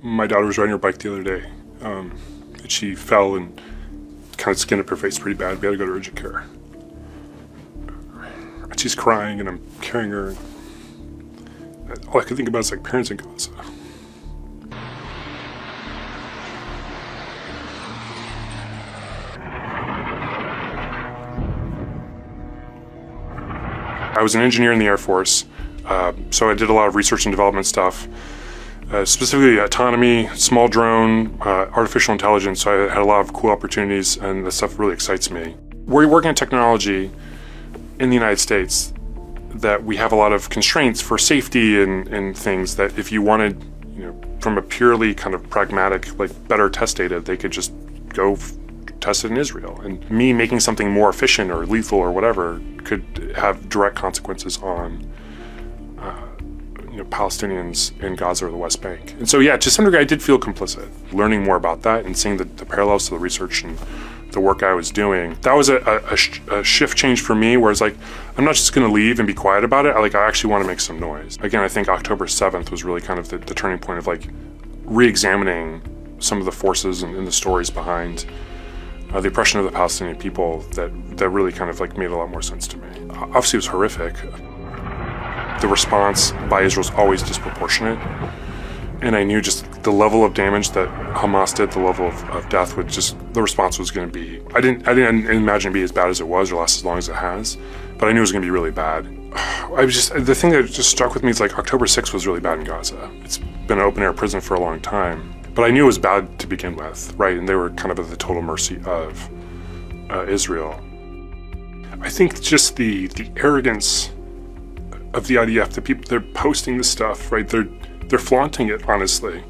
My daughter was riding her bike the other day, and she fell and kind of skinned up her face pretty bad. We had to go to urgent care. And she's crying, and I'm carrying her. All I could think about is like parents in Gaza. I was an engineer in the Air Force, so I did a lot of research and development stuff, specifically autonomy, small drone, artificial intelligence, so I had a lot of cool opportunities, and that stuff really excites me. We're working on technology in the United States that we have a lot of constraints for safety and things that if you wanted, from a purely kind of pragmatic, like better test data, they could just go test it in Israel. And me making something more efficient or lethal or whatever could have direct consequences on Palestinians in Gaza or the West Bank. And so yeah, to some degree I did feel complicit. Learning more about that and seeing the parallels to the research and the work I was doing, that was a shift change for me, where it's like, I'm not just gonna leave and be quiet about it, I actually wanna make some noise. Again, I think October 7th was really kind of the turning point of re-examining some of the forces and the stories behind the oppression of the Palestinian people that really kind of made a lot more sense to me. Obviously it was horrific. The response by Israel is always disproportionate. And I knew just the level of damage that Hamas did, the level of death, the response was going to be, I didn't imagine it to be as bad as it was or last as long as it has, but I knew it was going to be really bad. The thing that just struck with me is October 6th was really bad in Gaza. It's been an open air prison for a long time, but I knew it was bad to begin with, right? And they were kind of at the total mercy of Israel. I think just the arrogance of the IDF, the people, they're posting this stuff, right? They're flaunting it, honestly.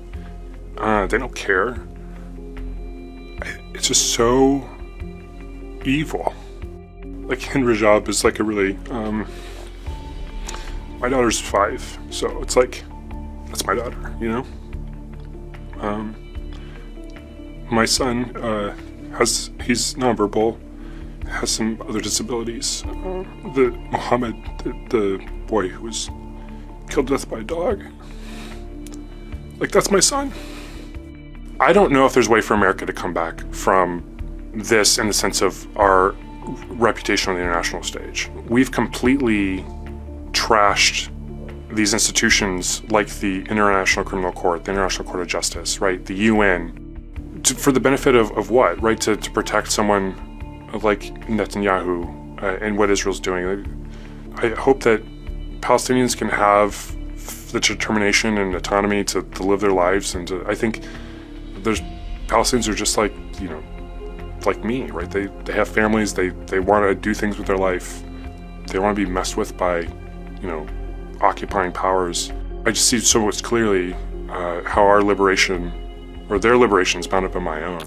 They don't care. It's just so evil. In Rajab is a really, my daughter's 5, so it's that's my daughter, My son he's nonverbal, has some other disabilities. Mohammed, the boy who was killed to death by a dog, that's my son. I don't know if there's a way for America to come back from this in the sense of our reputation on the international stage. We've completely trashed these institutions like the International Criminal Court, the International Court of Justice, right? The UN, for the benefit of what, right? To protect someone like Netanyahu and what Israel's doing. I hope that Palestinians can have the determination and autonomy to live their lives, and I think there's Palestinians are just like me, right? They have families, they want to do things with their life, they want to be messed with by occupying powers. I just see so much clearly how our liberation or their liberation is bound up in my own.